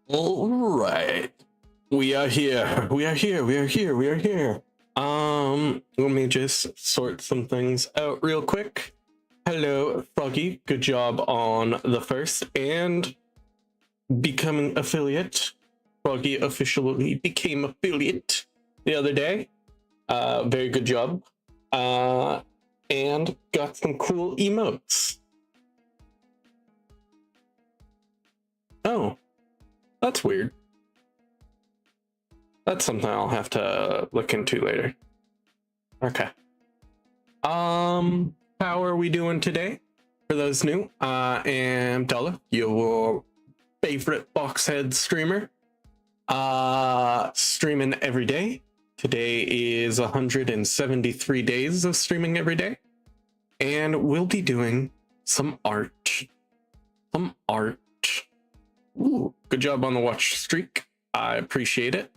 All right. We are here. We are here. We are here. We are here. Let me just sort some things out real quick. Hello, Froggy. Good job on the first and becoming affiliate. Froggy officially became affiliate the other day. Very good job. And got some cool emotes. Oh, that's weird. That's something I'll have to look into later. Okay. How are we doing today? For those new, I am Dalah, your favorite boxhead streamer. Streaming every day. Today is 173 days of streaming every day. And we'll be doing some art. Ooh, good job on the watch streak. I appreciate it.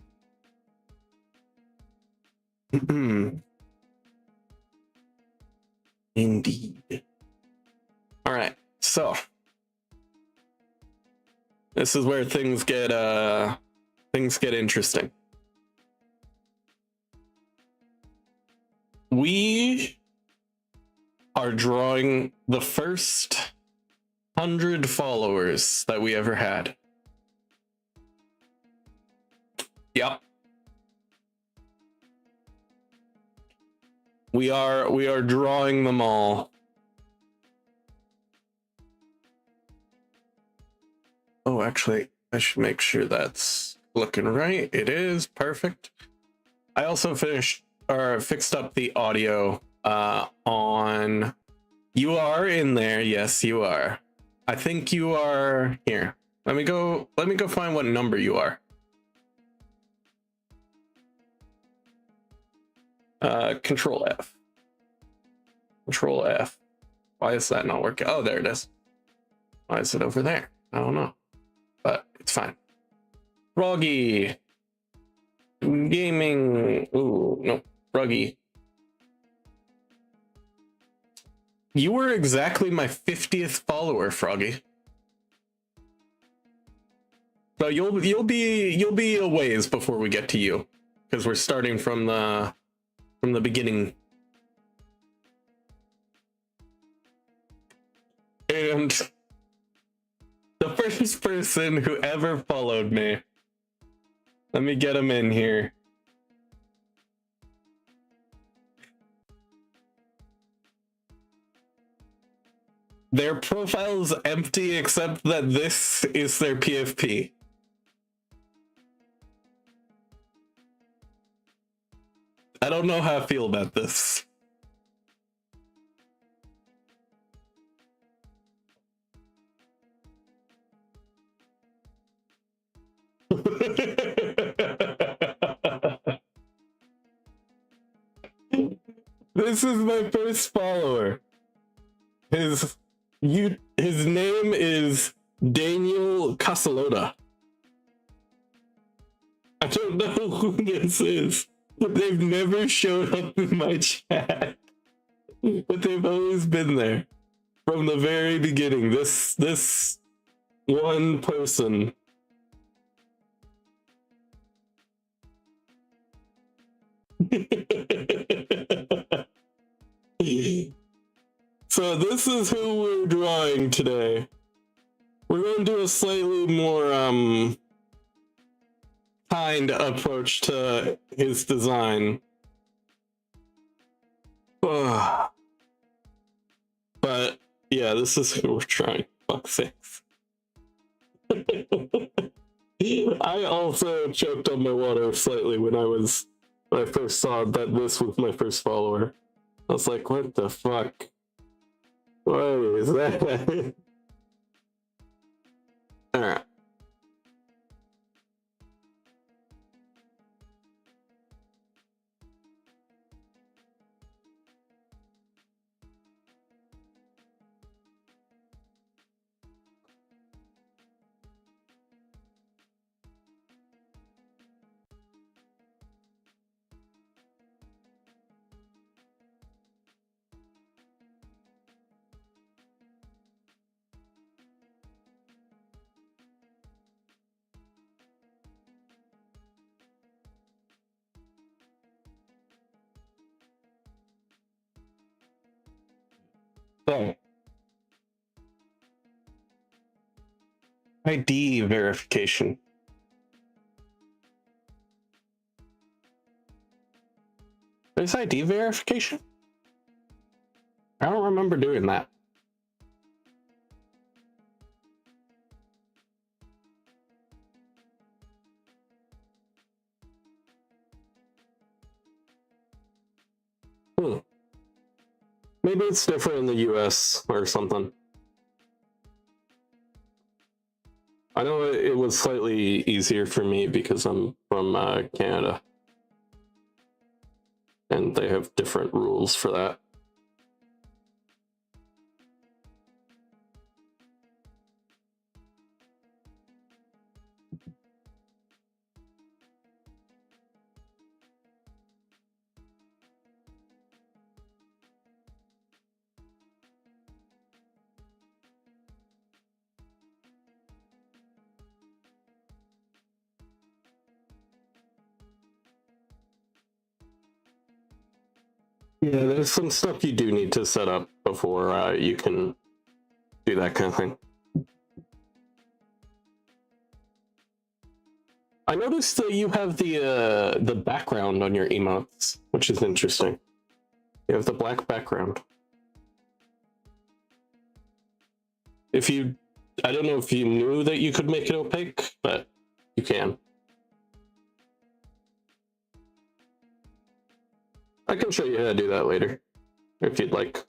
Indeed. All right, so this is where things get interesting. We are drawing the first 100 followers that we ever had. Yep. We are drawing them all. Oh, actually, I should make sure that's looking right. It is perfect. I also fixed up the audio on. You are in there. Yes, you are. I think you are here. Let me go find what number you are. Control F. Control F. Why is that not working? Oh, there it is. Why is it over there? I don't know, but it's fine. Froggy Gaming. Ooh, no, Froggy. You were exactly my 50th follower, Froggy. So you'll be a ways before we get to you, because we're starting from the beginning. And the first person who ever followed me, let me get him in here. Their profile is empty except that this is their PFP. I don't know how I feel about this. This is my first follower. His name is Daniel Casalota. I don't know who this is. They've never showed up in my chat, but they've always been there from the very beginning. This one person. So this is who we're drawing today. We're going to do a slightly more kind approach to his design. But yeah, this is who we're trying. Fuck's sakes. I also choked on my water slightly when I first saw that this was my first follower. I was like, what the fuck? What is that? Alright. So, ID verification. There's ID verification? I don't remember doing that. Maybe it's different in the US or something. I know it was slightly easier for me because I'm from Canada. And they have different rules for that. Yeah, there's some stuff you do need to set up before you can do that kind of thing. I noticed that you have the background on your emotes, which is interesting. You have the black background. I don't know if you knew that you could make it opaque, but you can. I can show you how to do that later, if you'd like.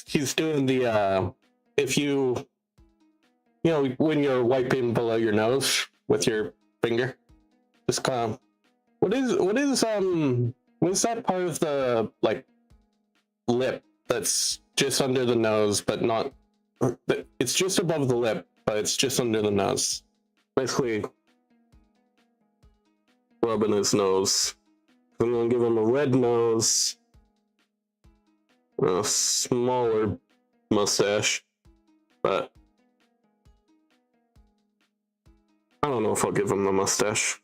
He's doing the if you know when you're wiping below your nose with your finger, just kind of what is that part of the like lip that's just under the nose but not, it's just above the lip but it's just under the nose, basically rubbing his nose. I'm gonna give him a red nose, a smaller mustache, but I don't know if I'll give him the mustache.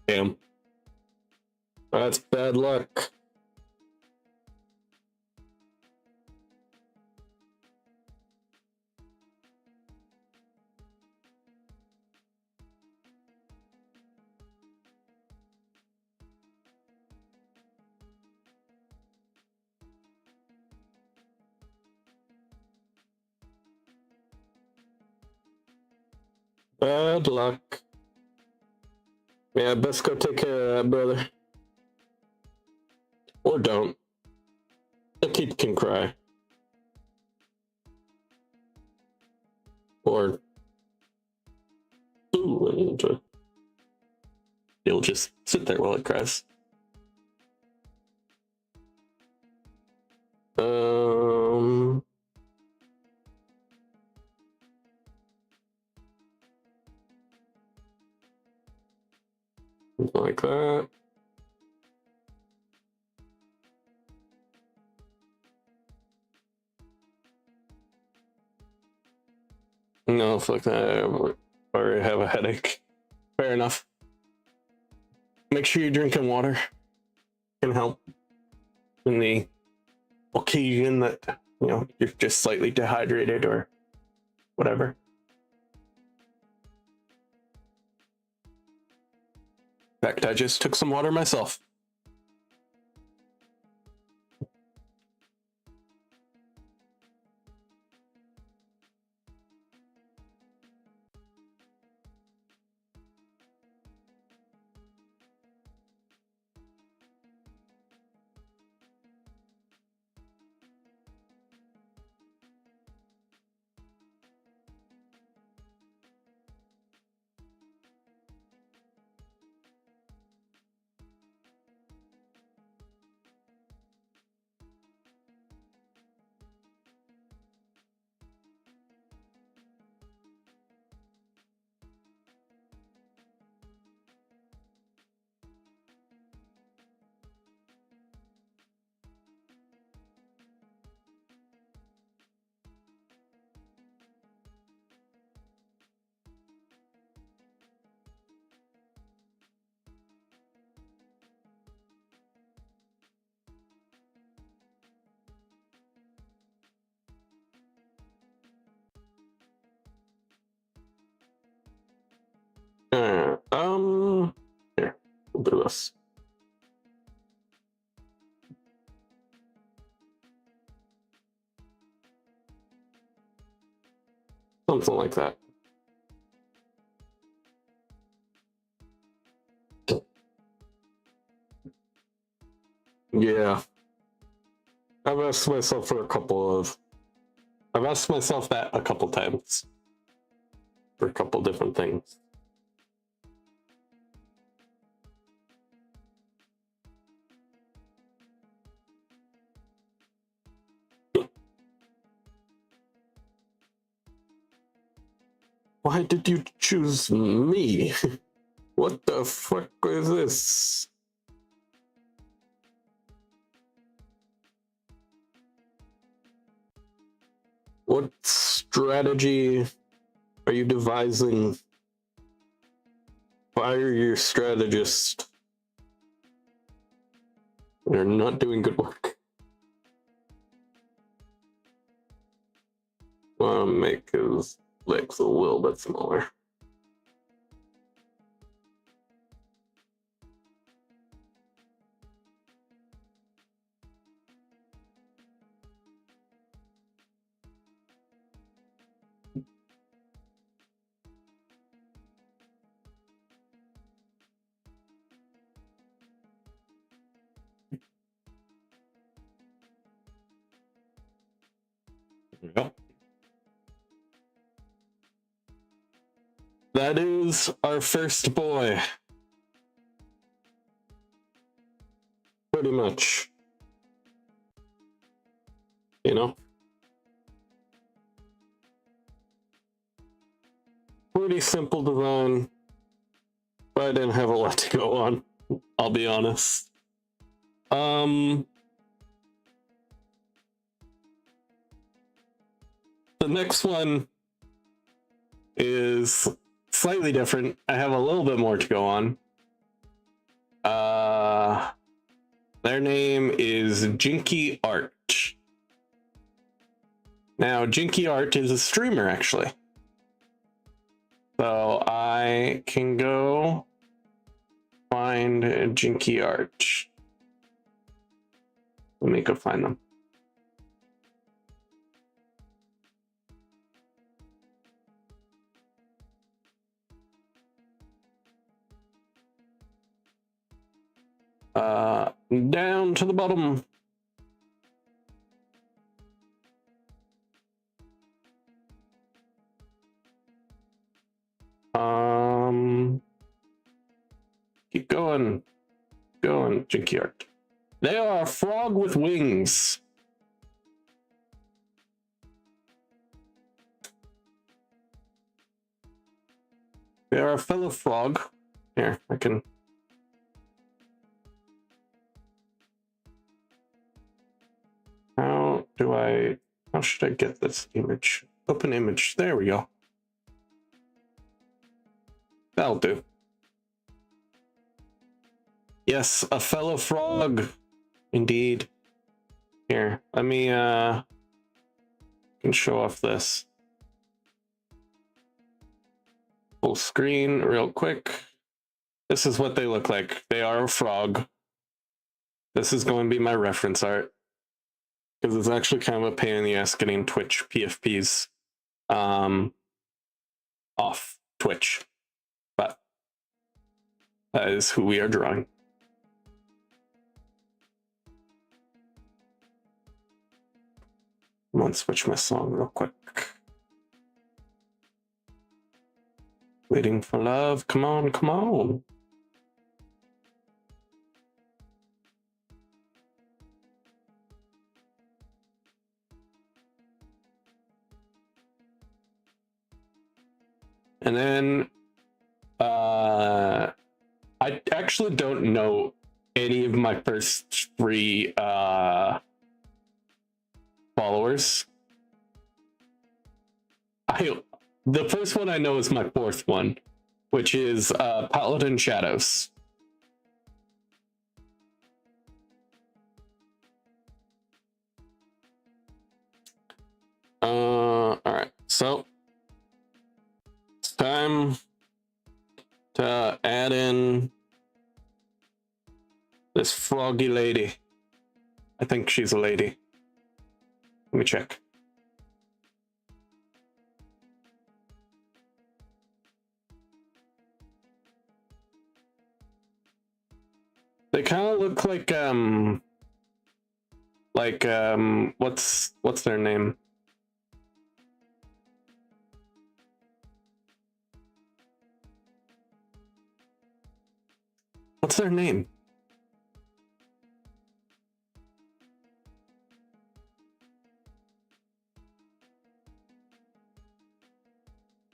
Damn. That's bad luck. Bad luck. Yeah, best go take care of that, brother. Or don't. A kid can cry. Or you'll just sit there while it cries. Like that. No, fuck that. I already have a headache. Fair enough. make sure you're drinking water. Can help in the occasion that, you know, you're just slightly dehydrated or whatever. In fact, I just took some water myself. Here, we'll do this. Something like that. Yeah. I've asked myself that a couple times. For a couple different things. Why did you choose me? What the fuck is this? What strategy are you devising? Why are you a strategist? You're not doing good work. I'll make his legs a little bit smaller. Yep. That is our first boy. Pretty much. You know? Pretty simple design, but I didn't have a lot to go on, I'll be honest. The next one is slightly different. I have a little bit more to go on. Their name is Jinky Art. Now, Jinky Art is a streamer, actually. So I can go find Jinky Art. Let me go find them. Down to the bottom. Keep going. Jinky Art. They are a frog with wings. They are a fellow frog. Here, I can. How should I get this image? Open image. There we go. That'll do. Yes, a fellow frog. Indeed. Here, let me can show off this. Full screen real quick. This is what they look like. They are a frog. This is going to be my reference art. Because it's actually kind of a pain in the ass getting Twitch PFPs off Twitch. But that is who we are drawing. I'm gonna switch my song real quick. Waiting for love. Come on, come on. And then I actually don't know any of my first 3 followers. The first one I know is my 4th one, which is Paladin Shadows. All right, so it's time to add in this froggy lady. I think she's a lady. Let me check. They kind of look like what's their name? What's their name?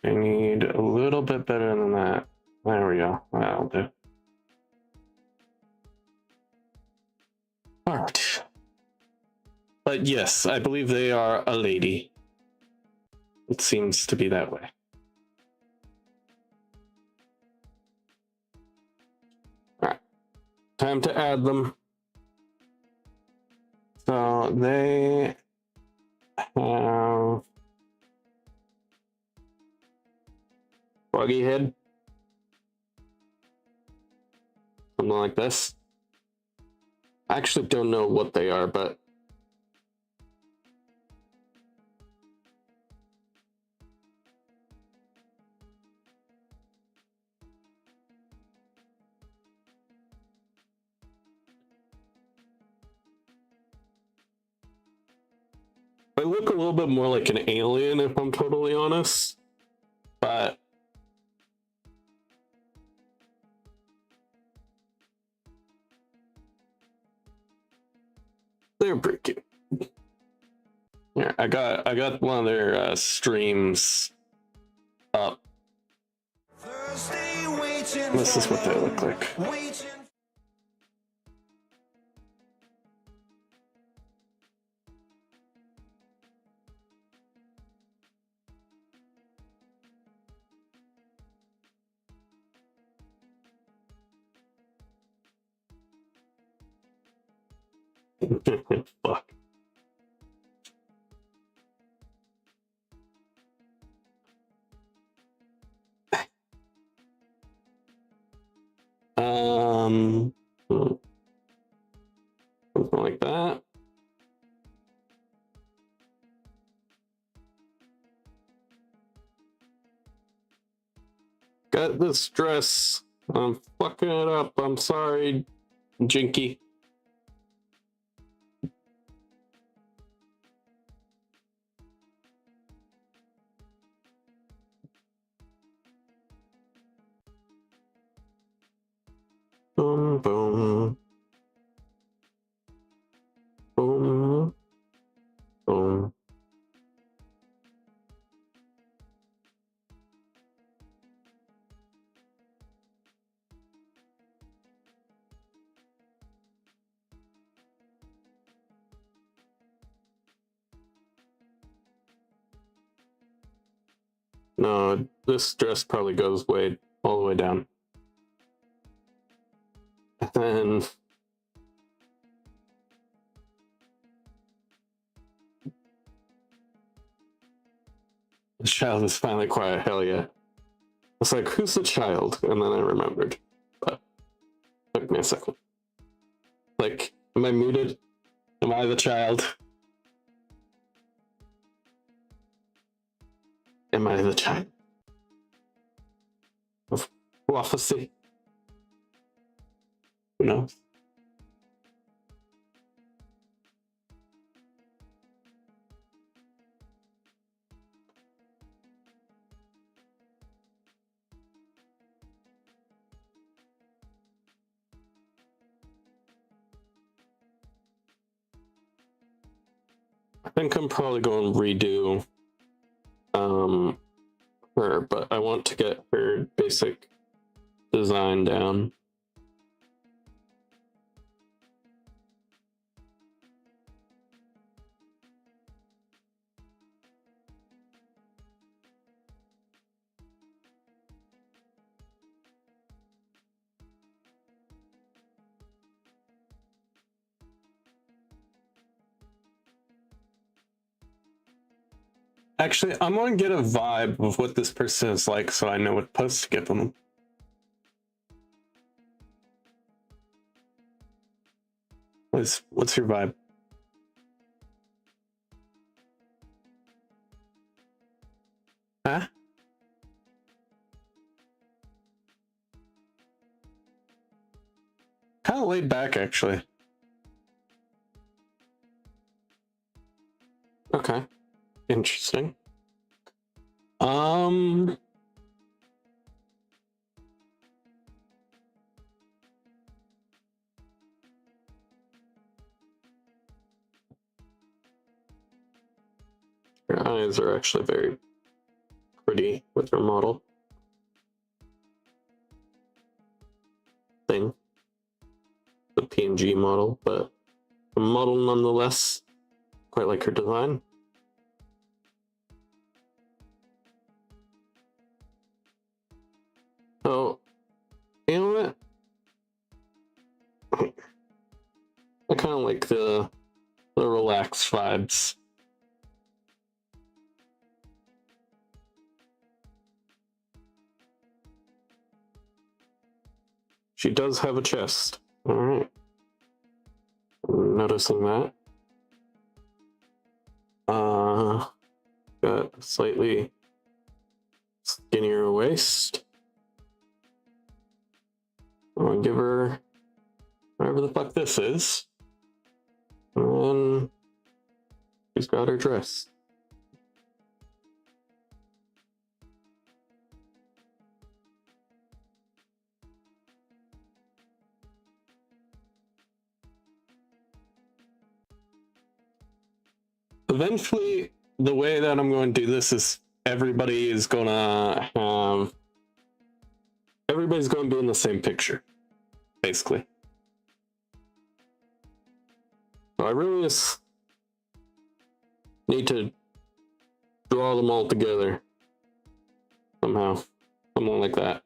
I need a little bit better than that. There we go. That'll do. All right. But yes, I believe they are a lady. It seems to be that way. All right. Time to add them. So they have froggy head. Something like this. I actually don't know what they are, but they look a little bit more like an alien, if I'm totally honest. But they're pretty cute. Yeah, I got one of their streams up. This is what they look like. Fuck. Something like that. Got this dress. I'm fucking it up. I'm sorry, Jinky. Boom, boom. Boom. Boom. No, this dress probably goes all the way down. then the child is finally quiet. Hell yeah. It's like, who's the child? And then I remembered. But it took me a second. Like, am I muted? Am I the child? Am I the child of prophecy? Who knows? I think I'm probably going to redo her, but I want to get her basic design down. Actually, I'm going to get a vibe of what this person is like so I know what post to give them. What's your vibe? Huh? Kind of laid back, actually. Okay. Interesting. Her eyes are actually very pretty with her model thing. The PNG model, but a model nonetheless. Quite like her design. So, you know what? I kind of like the relaxed vibes. She does have a chest. All right. Noticing that. Got a slightly skinnier waist. I'm gonna give her whatever the fuck this is. And then she's got her dress. Eventually, the way that I'm going to do this is everybody's going to be in the same picture, basically. So I really just need to draw them all together somehow, something like that.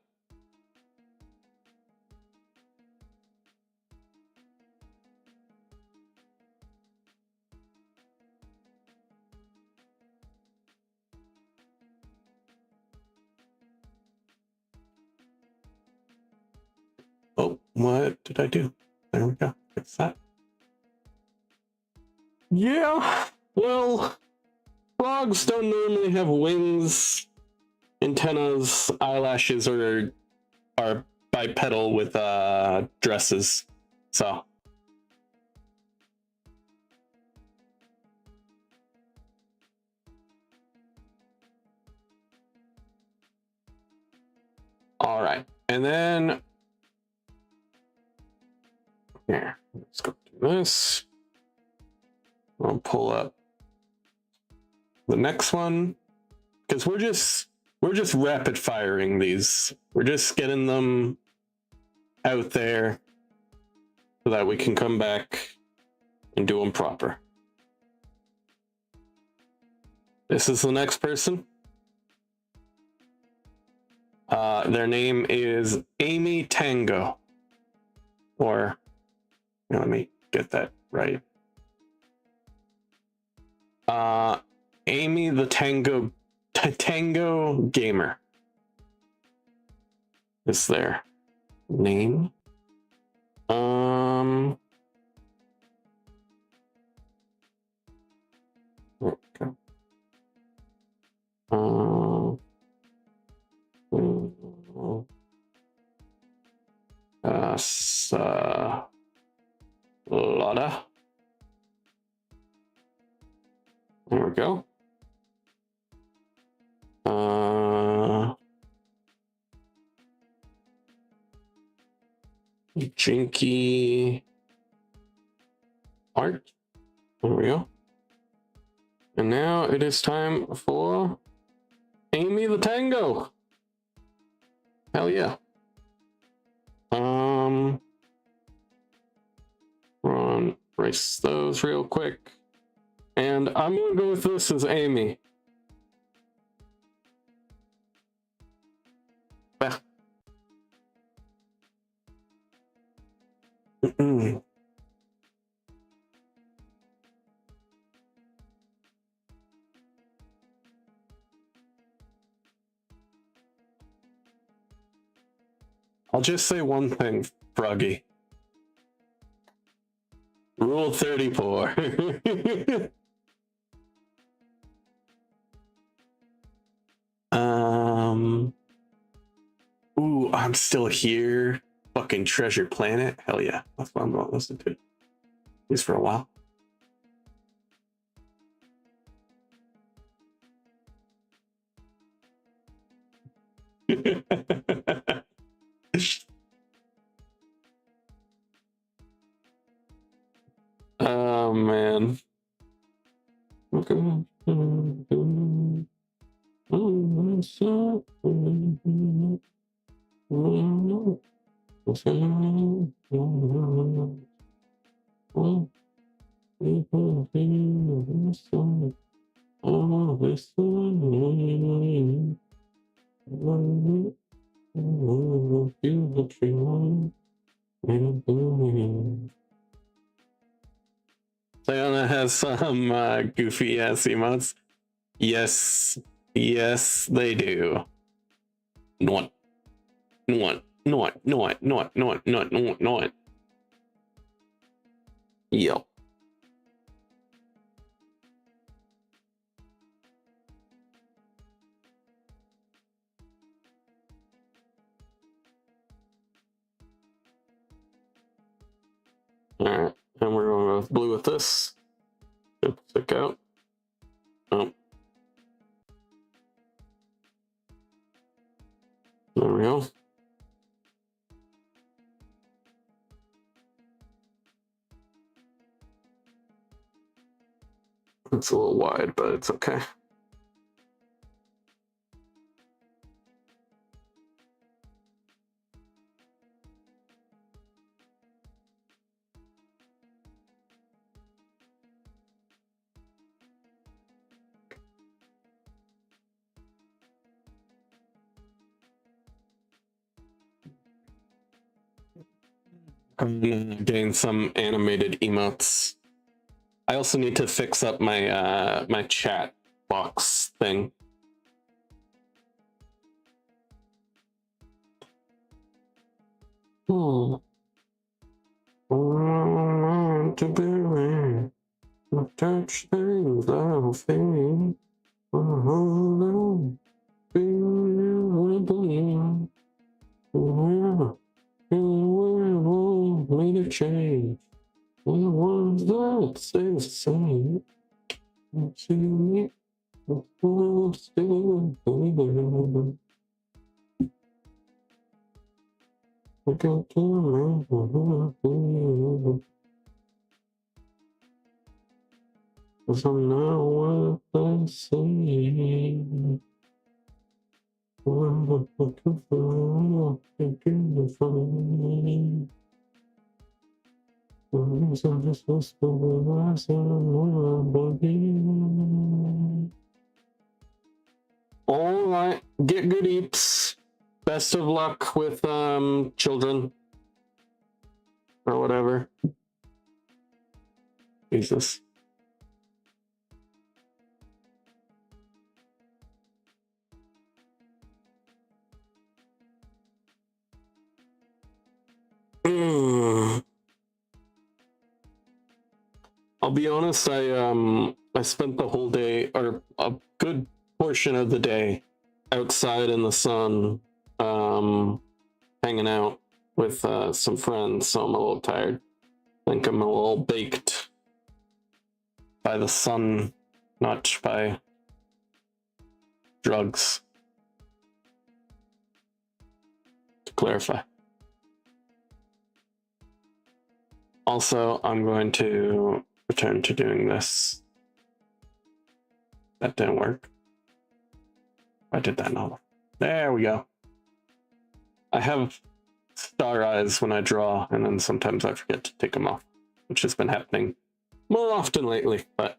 Oh, what did I do? There we go. Fix that. Yeah, well, frogs don't normally have wings, antennas, eyelashes, or are bipedal with dresses. So. All right, and then here, let's go do this. I'll pull up the next one because we're just rapid firing these. We're just getting them out there so that we can come back and do them proper. This is the next person. Their name is Amy Tango. or let me get that right. Amy the Tango Gamer is their name. There we go. Lotta. There we go. Jinky Art. There we go. And now it is time for Amy the Tango. Hell yeah. Run, erase those real quick. And I'm gonna go with this as Amy. Bah. I'll just say one thing, Froggy. Rule 34. Ooh, I'm still here. Fucking Treasure Planet. Hell yeah. That's what I'm going to listen to. At least for a while. Oh man. Sayana has some goofy ass emotes. Yes, yes, they do. Not. Yo. Alright, and we're going with blue with this. Stick out. Oh. There we go. It's a little wide, but it's okay. I'm getting some animated emotes. I also need to fix up my my chat box thing. To be touch things I'll feel. Made a change. The ones that stay the same. See me. Still I got to remember. Cause I'm not what they say. What the fuck is wrong? Thinking for me. I'm just supposed to be all right, get good eats. Best of luck with children. or whatever. Jesus. I'll be honest, I spent the whole day, or a good portion of the day, outside in the sun, hanging out with some friends, so I'm a little tired. I think I'm a little baked by the sun, not by drugs. To clarify. Also, I'm going to return to doing this. That didn't work. I did that now. There we go. I have star eyes when I draw, and then sometimes I forget to take them off, which has been happening more often lately, but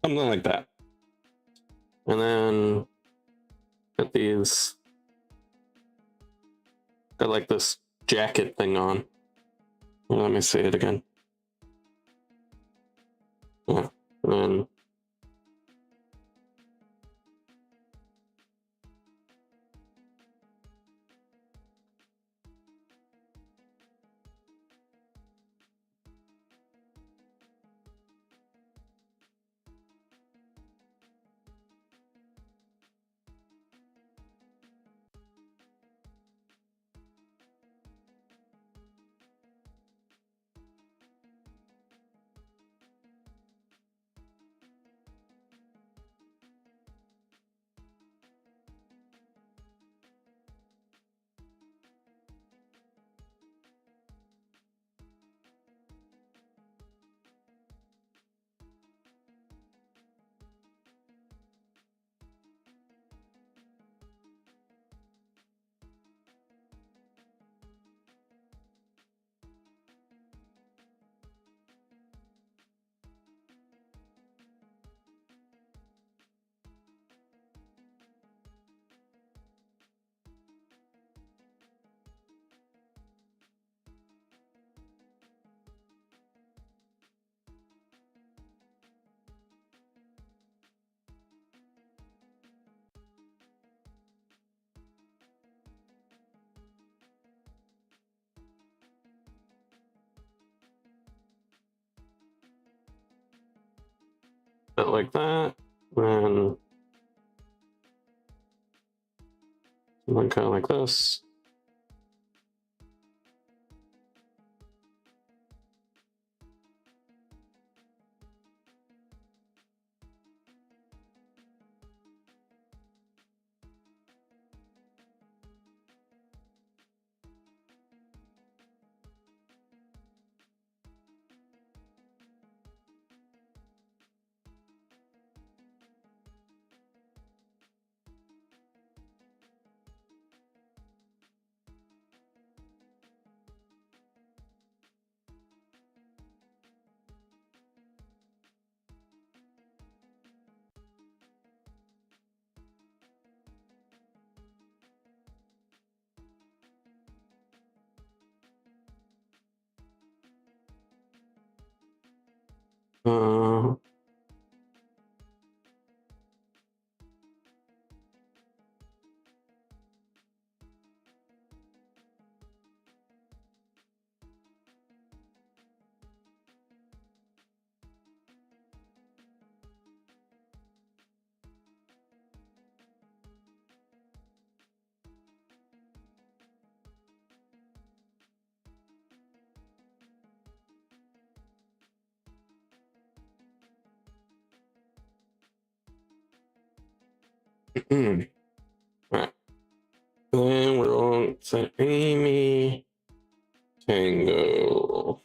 something like that. And then got these, got like this jacket thing on. Let me say it again. Yeah, and then Bit like that, then something kind of like this. Uh, Alright. Then we're on to Amy Tango.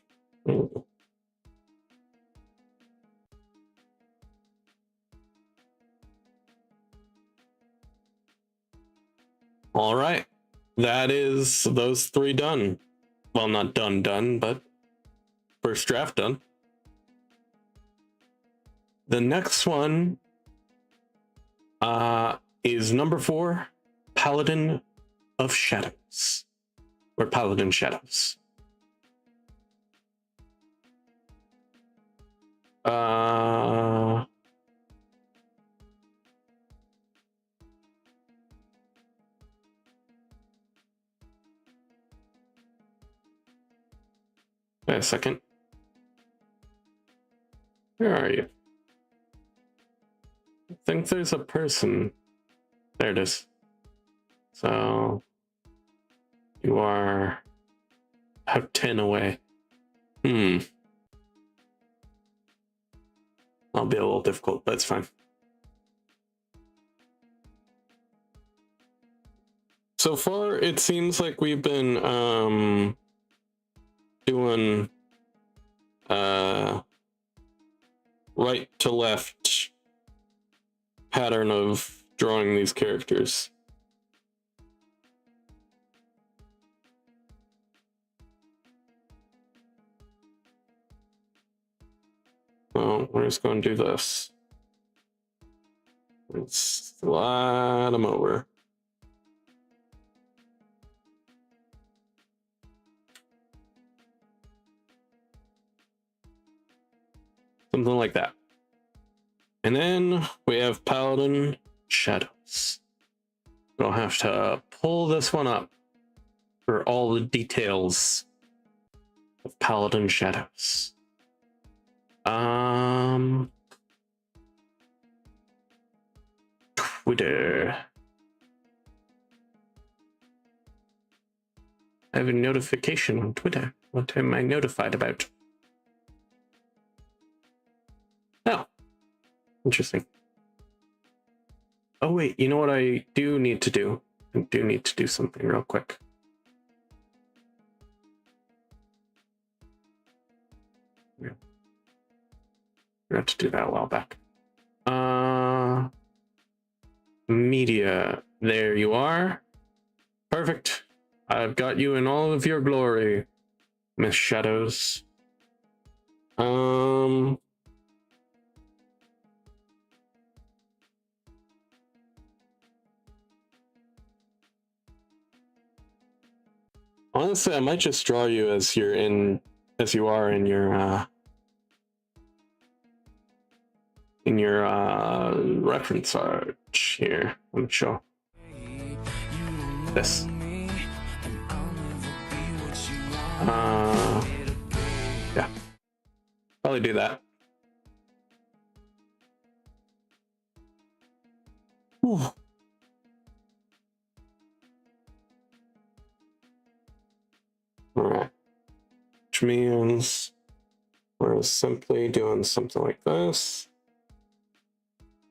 All right. That is those three done. Well, not done, but first draft done. The next one is number 4, Paladin of Shadows, or Paladin Shadows. Wait a second. Where are you? I think there's a person. There it is. So you are about 10 away. That'll be a little difficult, but it's fine. So far, it seems like we've been doing right to left pattern of drawing these characters. So we're just going to do this. Let's slide them over. Something like that. And then we have Paladin Shadows. We'll have to pull this one up for all the details of Paladin Shadows. Twitter. I have a notification on Twitter. What am I notified about? Oh, interesting. Oh wait, you know what I do need to do? I do need to do something real quick. Yeah. I forgot to do that a while back. Media. There you are. Perfect. I've got you in all of your glory, Miss Shadows. Honestly, I might just draw you as you are in your reference art here. Let me show this. Yeah, probably do that. Whew. All right, which means we're simply doing something like this,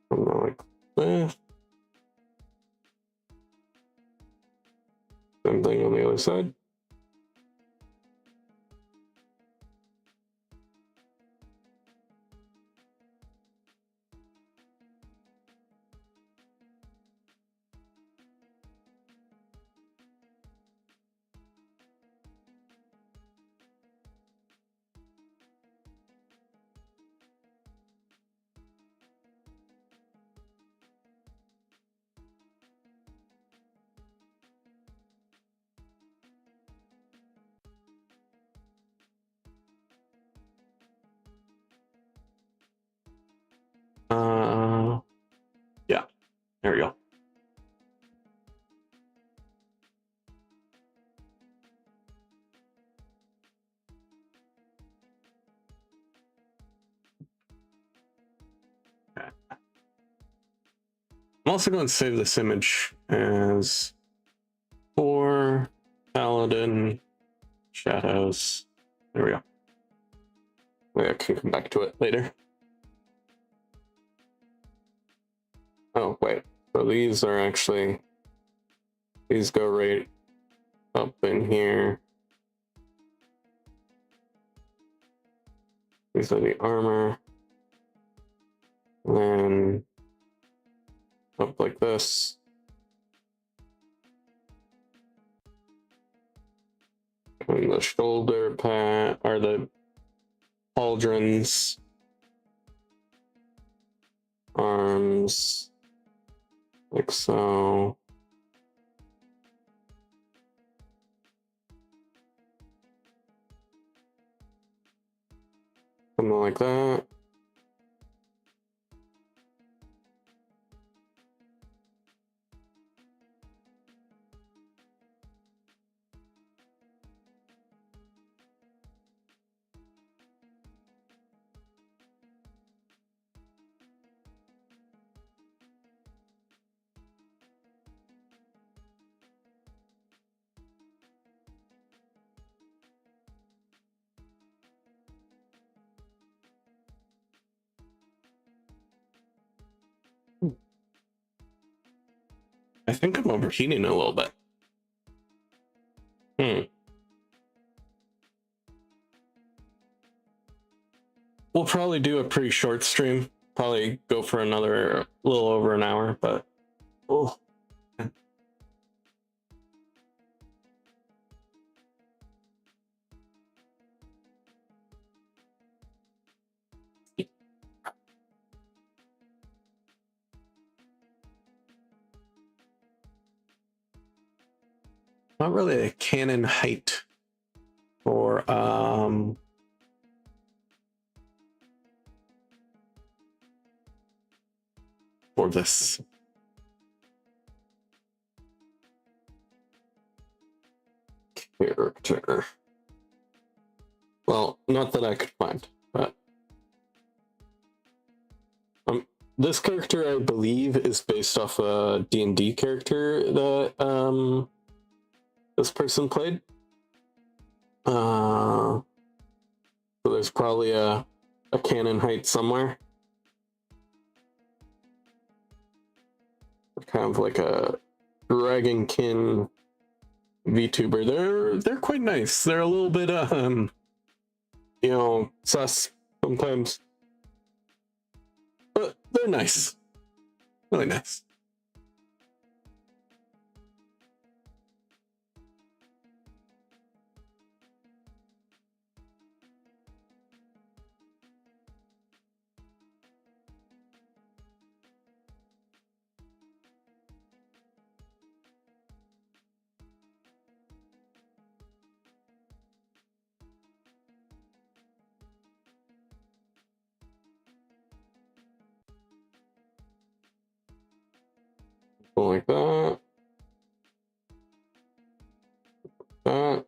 something like this, same thing on the other side. Yeah, there we go. Okay. I'm also going to save this image as for Paladin Shadows. There we go. Maybe I can come back to it later. Oh, wait. So these are actually, these go right up in here. These are the armor. And then up like this. And the shoulder pad are the pauldrons. Arms. Like so. Something like that. I think I'm overheating a little bit. We'll probably do a pretty short stream. Probably go for another little over an hour, but oh. Not really a cannon height for this. Character. Well, not that I could find, but this character I believe is based off a D&D character that this person played. So there's probably a cannon height somewhere. Kind of like a dragonkin VTuber. They're quite nice. They're a little bit you know, sus sometimes, but they're nice. Really nice. Like that. That.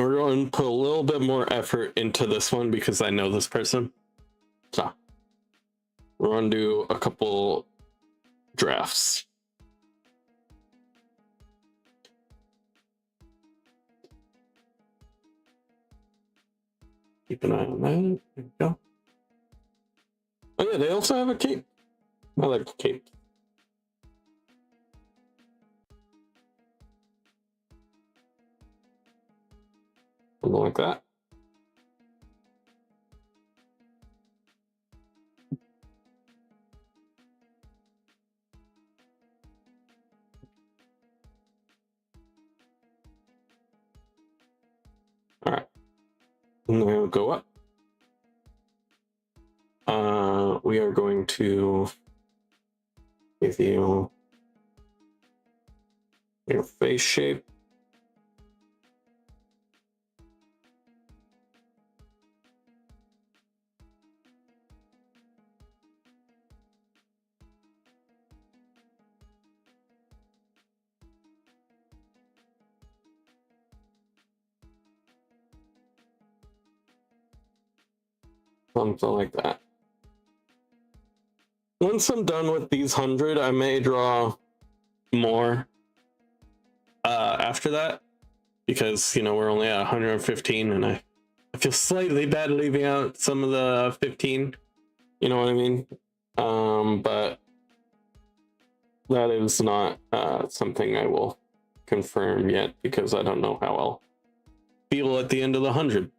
we're going to put a little bit more effort into this one because I know this person. So we're going to do a couple drafts. Keep an eye on that. There we go. Oh yeah, they also have a cape. I like the cape. Something like that. All right. And then we'll go up. We are going to give you your face shape. Something like that. Once I'm done with these 100, I may draw more after that, because, you know, we're only at 115 and I feel slightly bad leaving out some of the 15, you know what I mean? But that is not something I will confirm yet, because I don't know how I'll feel at the end of the 100.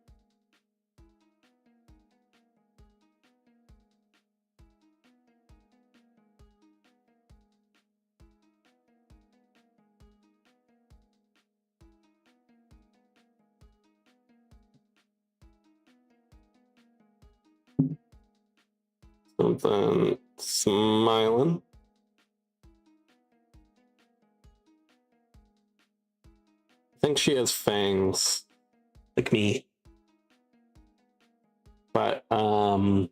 Something smiling. I think she has fangs, like me. But I'm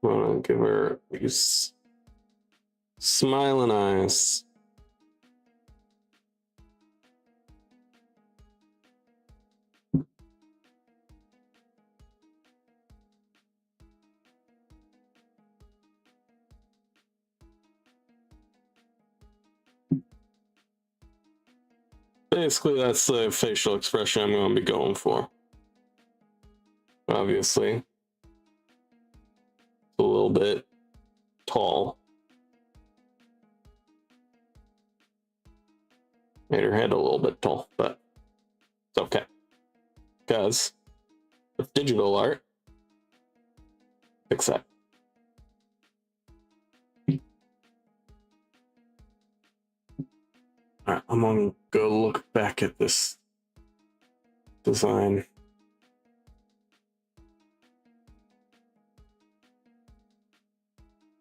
gonna give her these smiling eyes. Basically, that's the facial expression I'm going to be going for. Obviously, it's a little bit tall. Made her head a little bit tall, but it's okay. Because with digital art, fix that. All right, I'm gonna go look back at this design.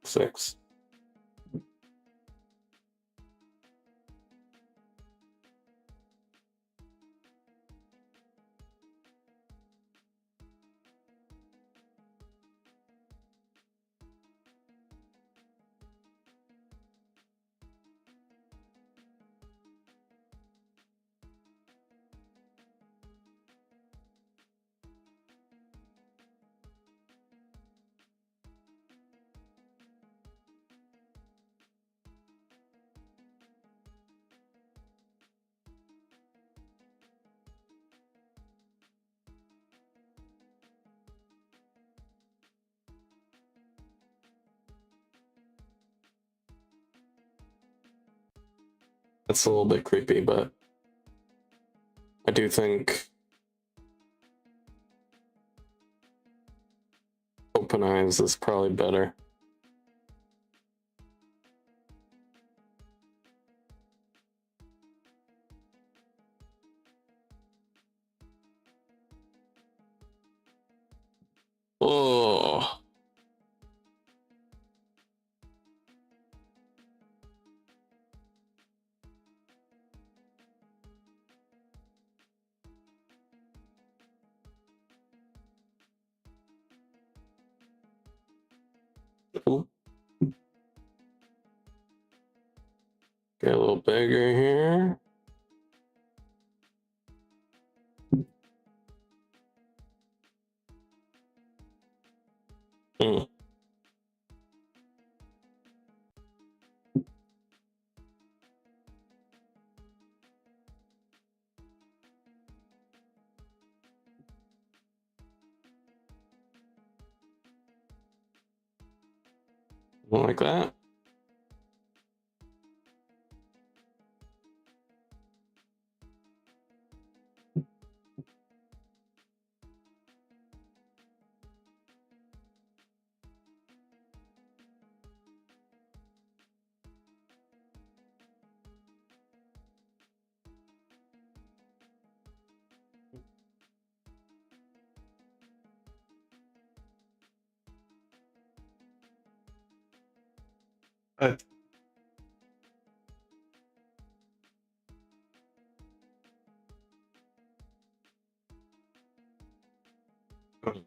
Six. That's a little bit creepy, but I do think open eyes is probably better. Oh. Get a little bigger here. Mm. Like that. Uh,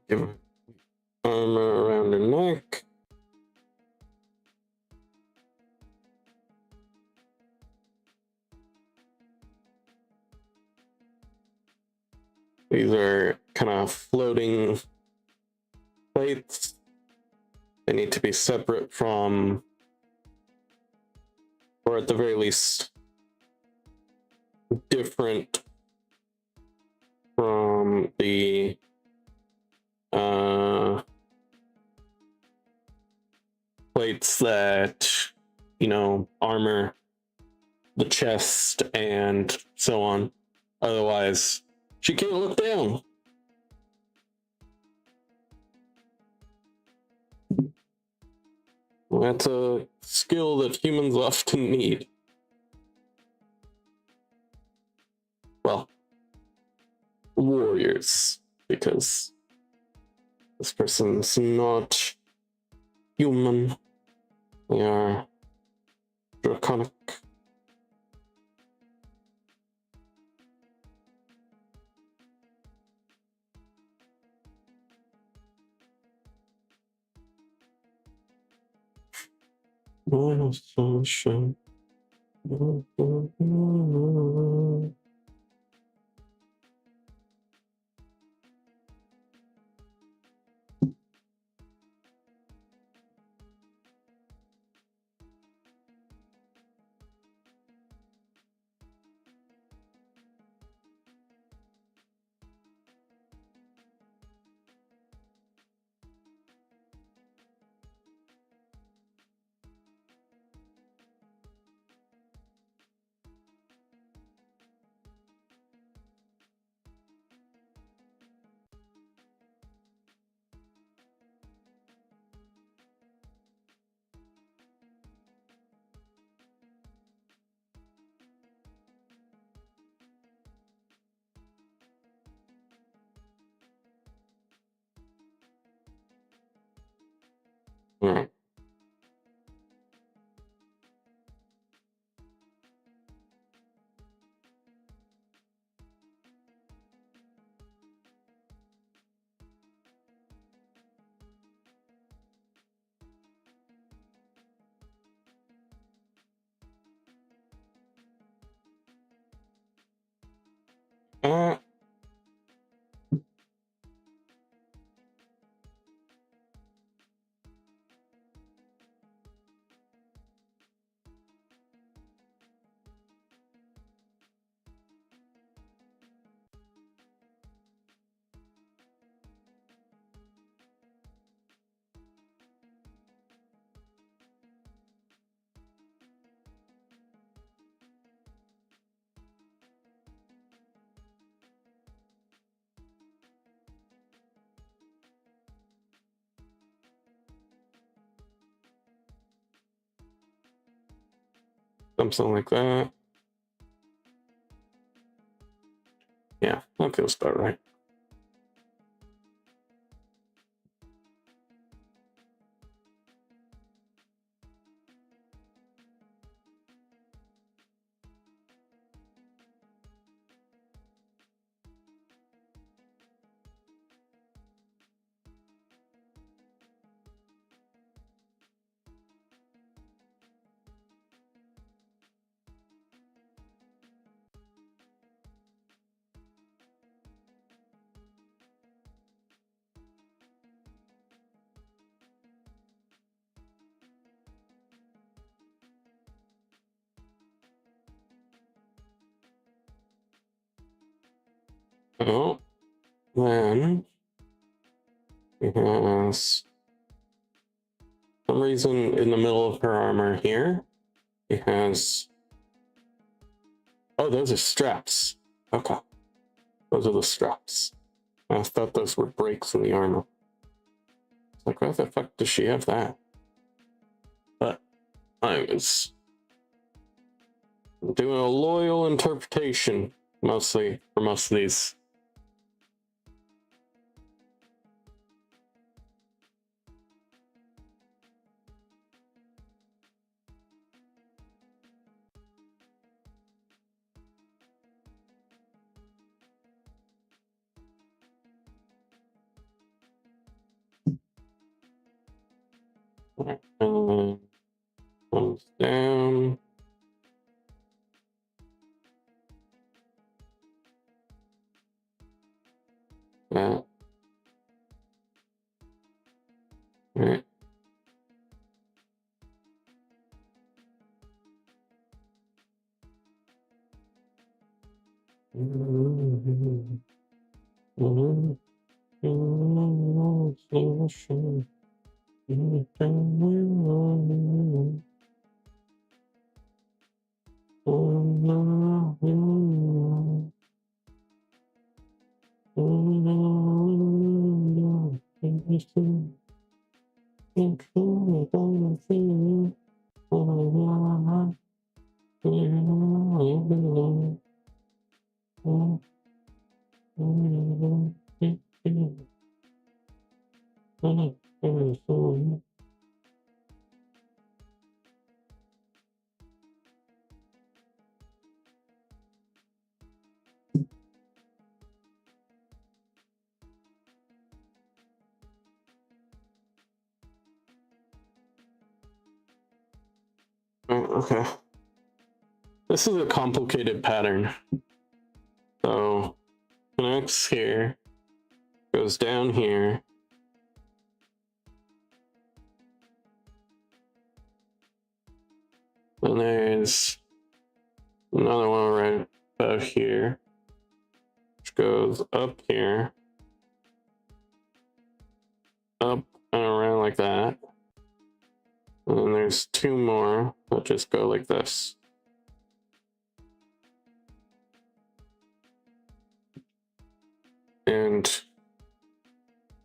Give her armor around her neck. These are kind of floating plates. They need to be separate from, or at the very least, different from the plates that, you know, armor the chest and so on. Otherwise, she can't look down. That's a skill that humans often need. Well, warriors, because this person's not human. They are draconic. Oh, sunshine. Right. Uh, something like that. Yeah, that feels about right. Oh, then it has some reason in the middle of her armor here. It has. Oh, those are straps. Okay, those are the straps. I thought those were breaks in the armor. It's like, why the fuck does she have that? But I was doing a loyal interpretation, mostly, for most of these. And comes down. That. Right. Okay. This is a complicated pattern. So connects here, goes down here. And there's another one right about here, which goes up here, up and around like that. And then there's two more that just go like this. And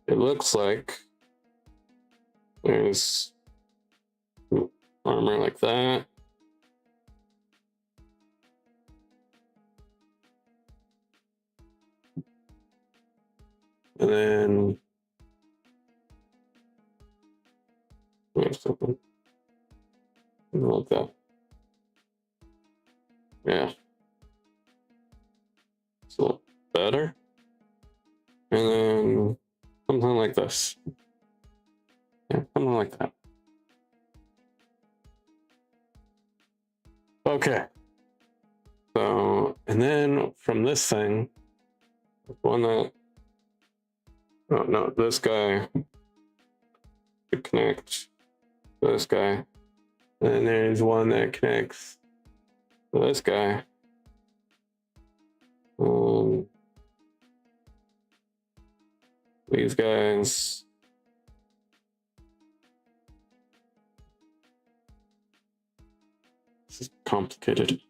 it looks like there's armor like that. And then wait something like that. Yeah. It's a little better. And then something like this. Yeah, something like that. Okay. So, and then from this thing, one that, oh no, this guy to connect to this guy. And then there's one that connects to this guy. These guys. This is complicated.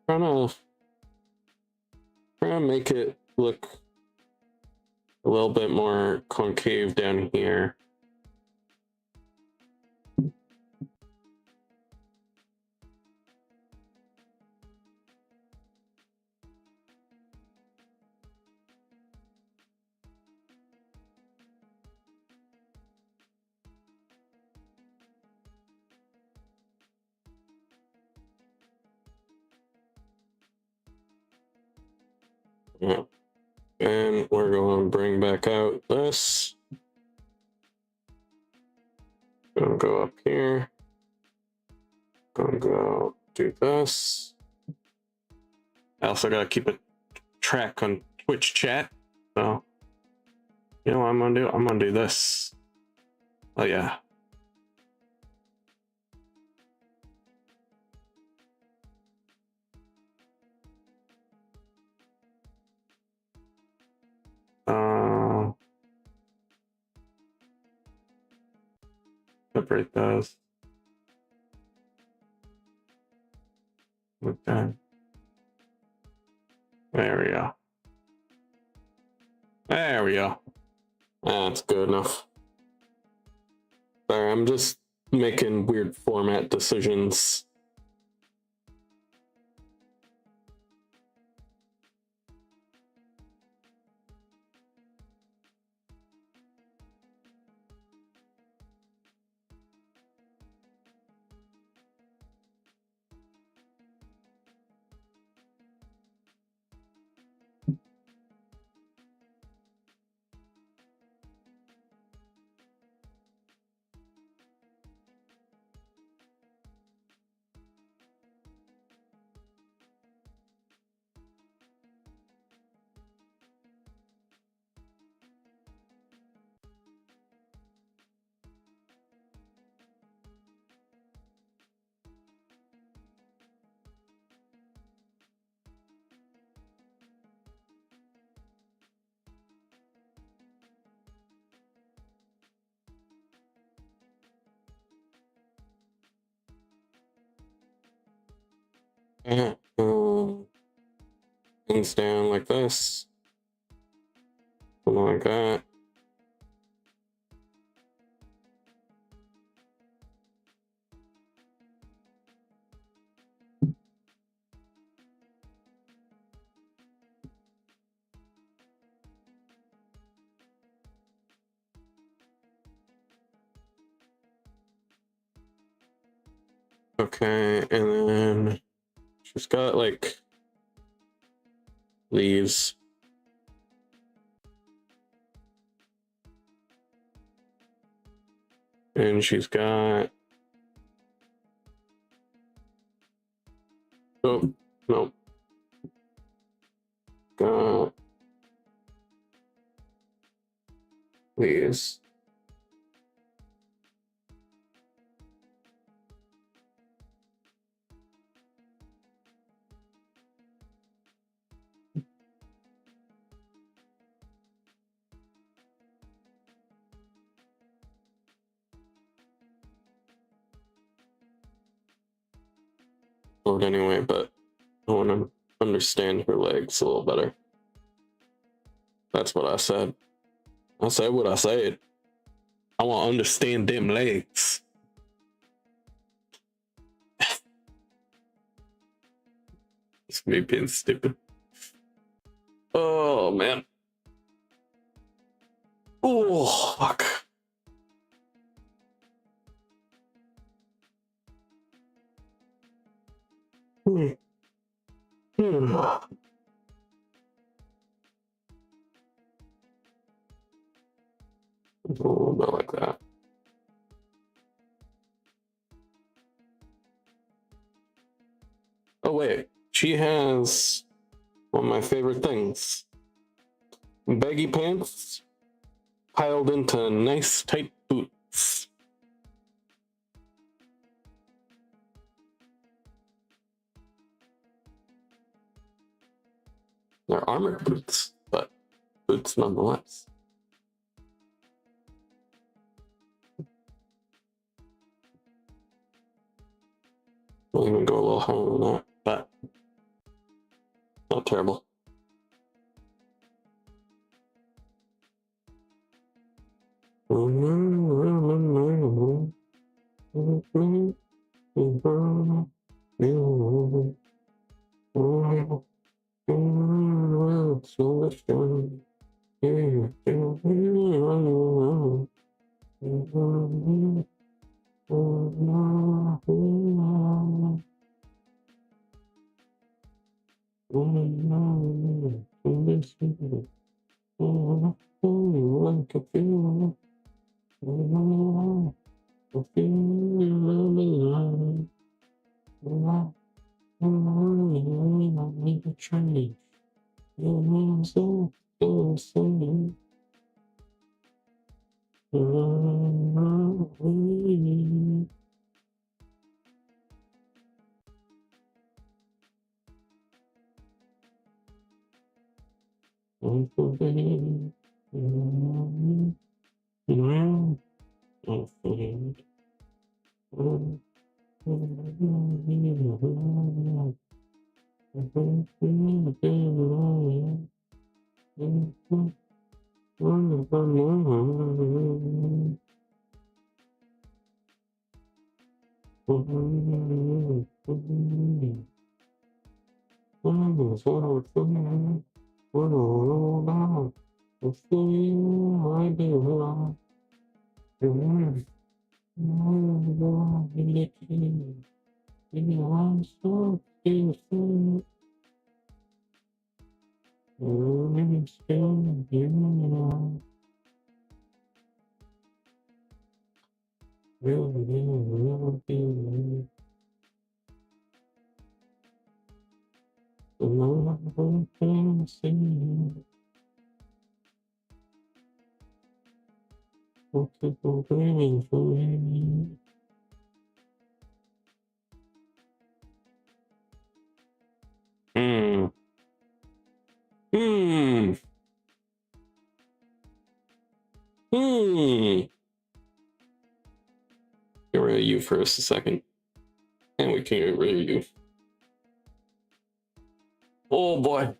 Trying to make it look a little bit more concave down here. Yeah. And we're going to bring back out this. Gonna go up here. Gonna go do this. I also gotta keep a track on Twitch chat. So, you know what I'm gonna do? I'm gonna do this. Oh yeah. Separate those. Okay. There we go. There we go. That's good enough. Sorry, I'm just making weird format decisions. Things down like this. Something like that. Okay, and then she's got like leaves. And she's got, oh, no. Got leaves. Forward anyway, but I want to understand her legs a little better. That's what I said. I said what I said. I want to understand them legs. It's me being stupid. Oh man. Oh fuck. A little bit like that. Oh wait, she has one of my favorite things. Baggy pants piled into nice tight boots. They're armored boots, but boots nonetheless. I'll even go a little higher than that, but not terrible. Get rid of you for a second. And we can get rid of you. Oh boy.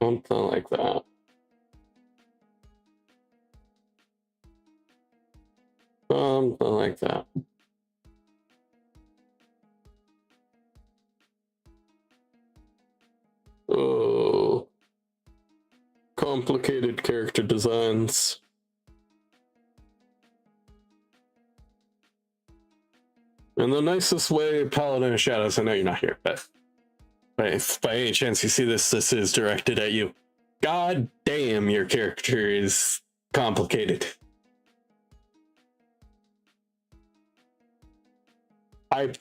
Something like that. Something like that. Oh. Complicated character designs. In the nicest way, Paladin of Shadows, I know you're not here, but if by any chance you see this, this is directed at you. God damn, your character is complicated. Would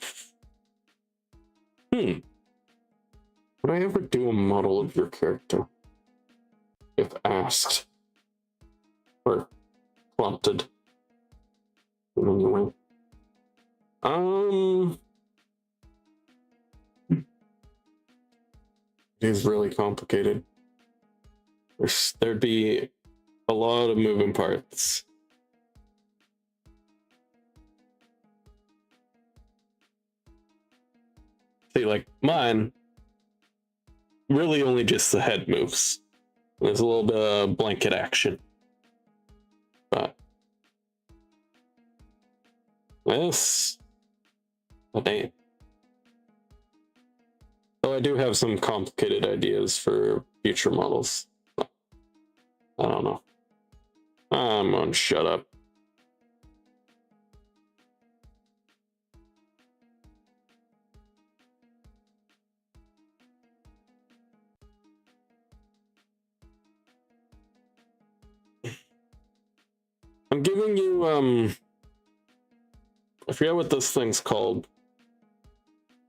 I ever do a model of your character? If asked. Or prompted. Anyway. It is really complicated. There'd be a lot of moving parts. See, like mine, really only just the head moves. There's a little bit of blanket action. But this, damn. So I do have some complicated ideas for future models. I don't know. I'm gonna shut up. I'm giving you, I forget what this thing's called.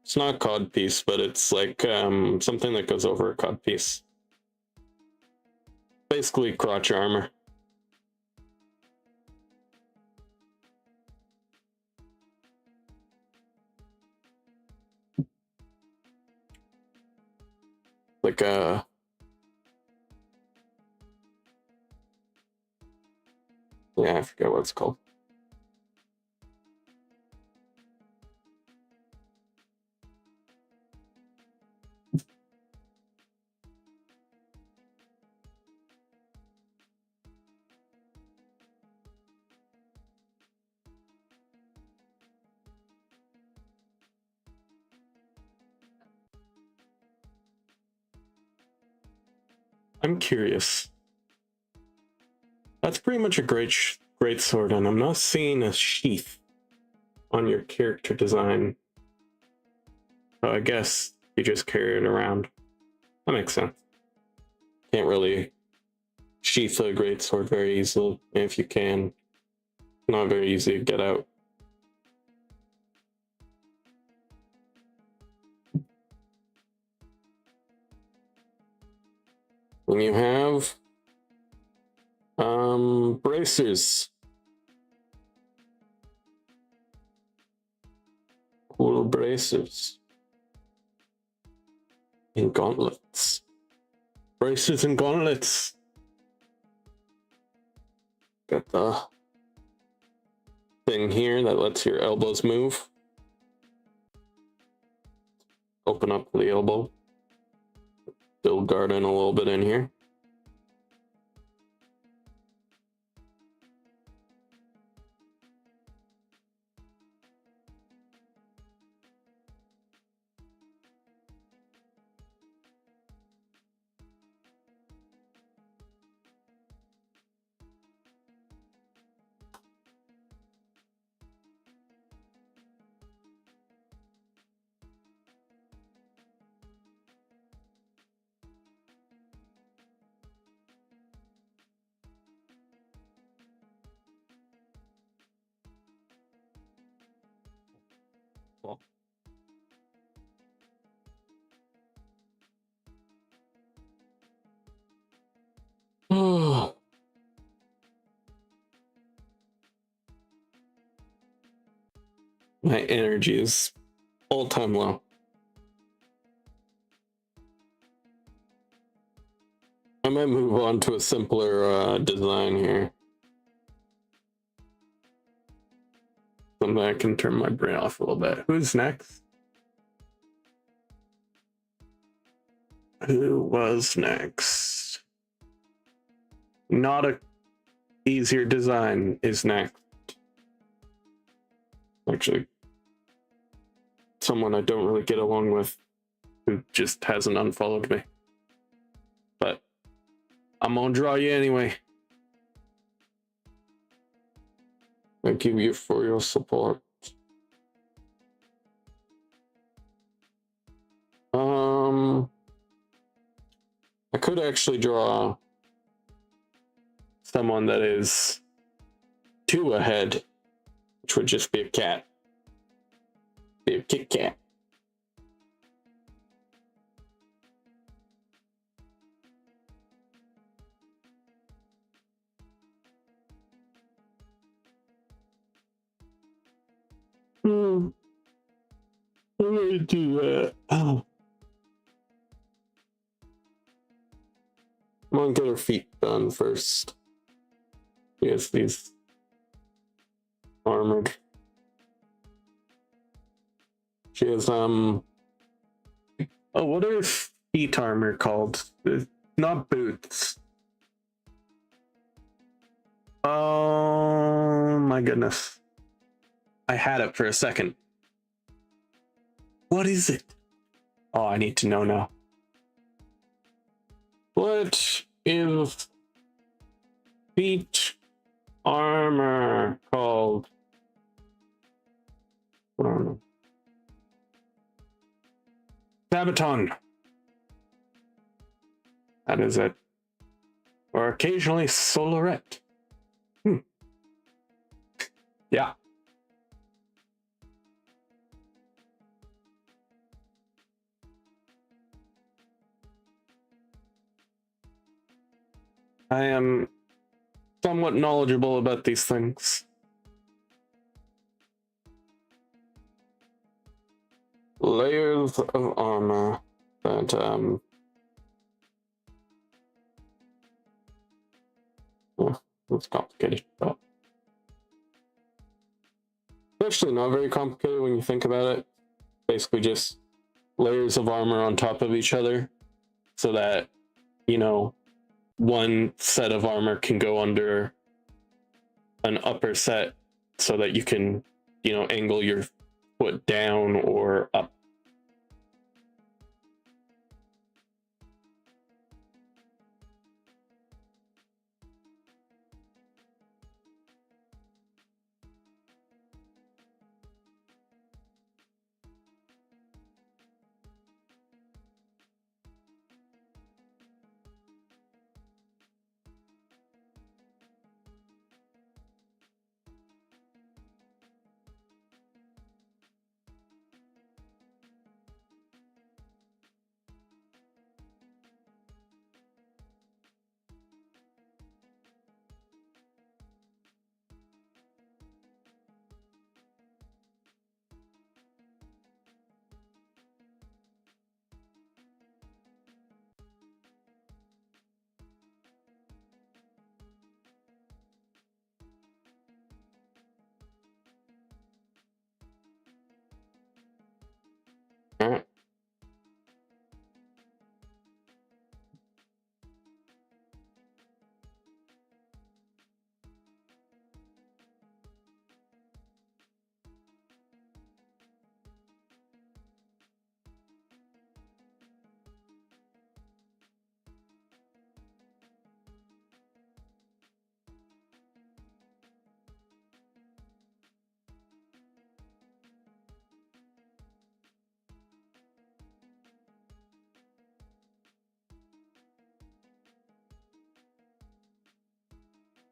It's not cod piece, but it's like, something that goes over a cod piece. Basically crotch armor. Like a... yeah, I forget what it's called. I'm curious. That's pretty much a great sword, and I'm not seeing a sheath on your character design. So I guess you just carry it around. That makes sense. Can't really sheath a great sword very easily. If you can, not very easy to get out. When you have bracers. Cool bracers. And gauntlets. Bracers and gauntlets. Got the thing here that lets your elbows move. Open up the elbow. Build garden a little bit in here. Oh. My energy is all-time low. I might move on to a simpler design here. Something I can turn my brain off a little bit. Who's next? Who was next? Not a easier design is next. Actually, someone I don't really get along with who just hasn't unfollowed me. But I'm gonna draw you anyway. Thank you for your support. I could actually draw someone that is 2 ahead, which would just be a cat. Be a Kit Kat. I'm gonna do that. Oh. I'm gonna get her feet done first. Yes, these armored. She has oh, what are feet armor called? It's not boots. Oh my goodness. I had it for a second. What is it? Oh, I need to know now. What is feet armor called? I don't know. Sabaton. That is it. Or occasionally Solarette. Yeah. I am somewhat knowledgeable about these things. Layers of armor that it's complicated, but actually not very complicated when you think about it. Basically just layers of armor on top of each other so that, you know, one set of armor can go under an upper set so that you can, you know, angle your foot down or up. All right.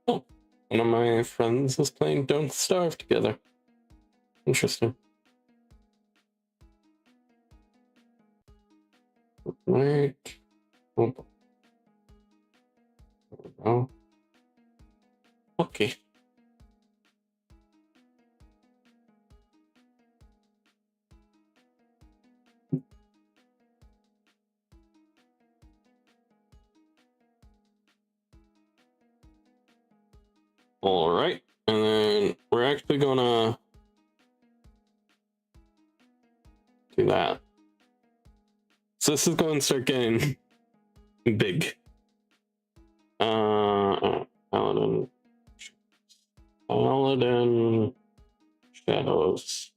Oh, one of my friends is playing Don't Starve together. Interesting. Right. Oh. Okay. All right, and then we're actually gonna do that. So this is going to start getting big. Paladin shadows.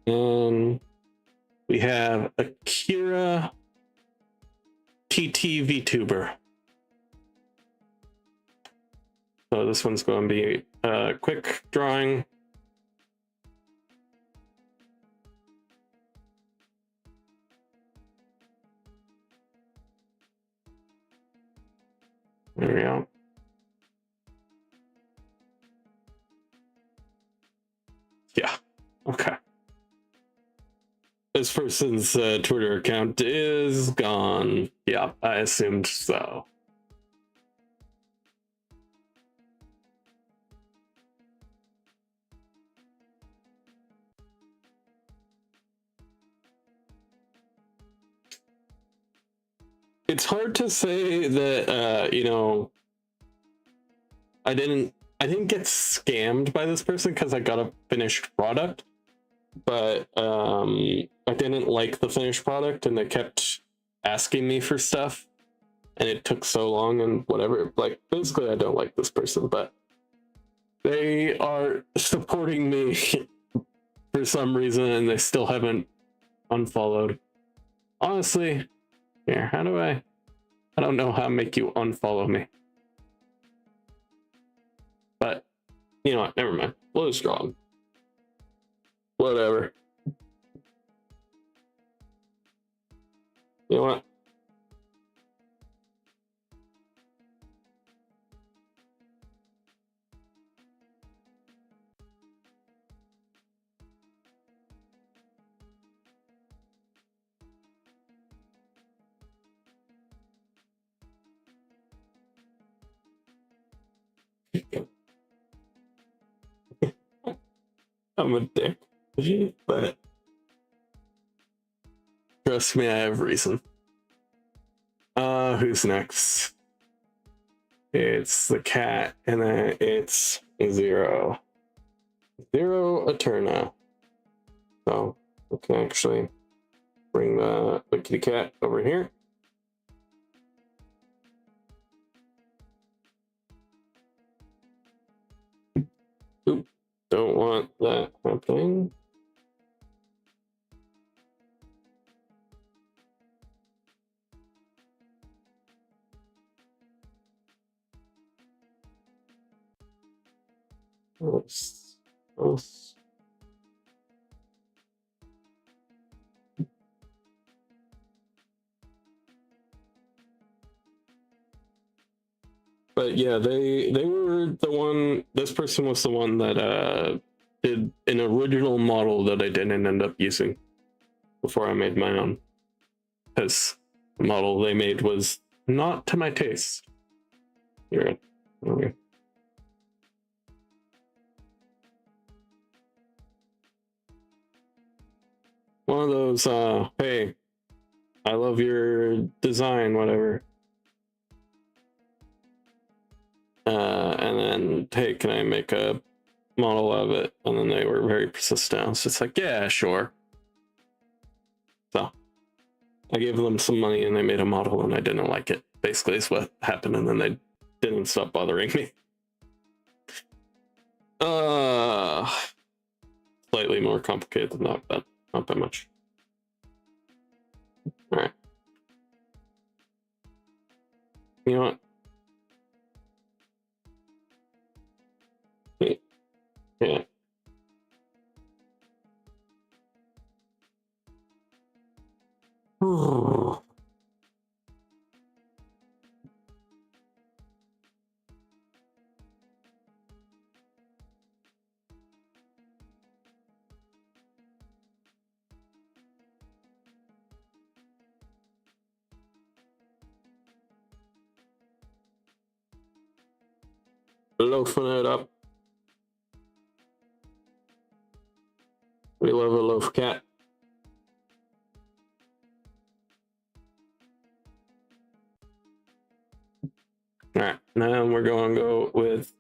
And we have Akira TT VTuber. So this one's going to be a quick drawing. There we go. Yeah, okay. This person's Twitter account is gone. Yeah, I assumed so. It's hard to say that you know, I didn't get scammed by this person because I got a finished product, but I didn't like the finished product and they kept asking me for stuff and it took so long and whatever. Like, basically I don't like this person, but They are supporting me for some reason, and they still haven't unfollowed. Honestly, here, how do I don't know how to make you unfollow me. But, you know what, never mind. Blue strong. Whatever. You know what? I'm a dick, but trust me, I have reason. Who's next? It's the cat, and then it's Zero. Zero Eterna. So we can actually bring the kitty cat over here. Oop, don't want that happening. Oops. Oops. But yeah, they were the one. This person was the one that did an original model that I didn't end up using before I made my own, because the model they made was not to my taste. Here, okay. One of those, hey, I love your design, whatever. And then, hey, can I make a model of it? And then they were very persistent. I was just like, yeah, sure. So I gave them some money and they made a model and I didn't like it. Basically, is what happened. And then they didn't stop bothering me. Slightly more complicated than that, but not that much. All right. You know what? Yeah. Loafing it up. We love a loaf cat. All right, now we're going to go with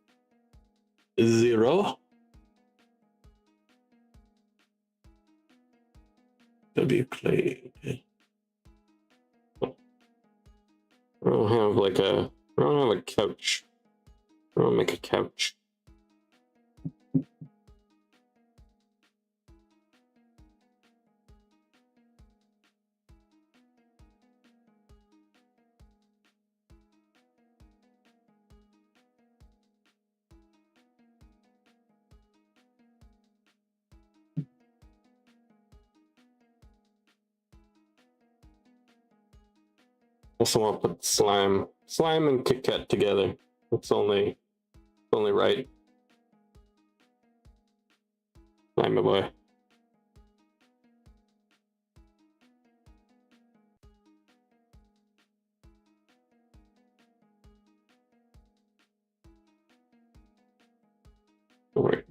Zero. To be played. I don't have like a. I don't have a couch. I don't make a couch. Also want to put slime and Kit Kat together. It's only right. Slime boy. All right.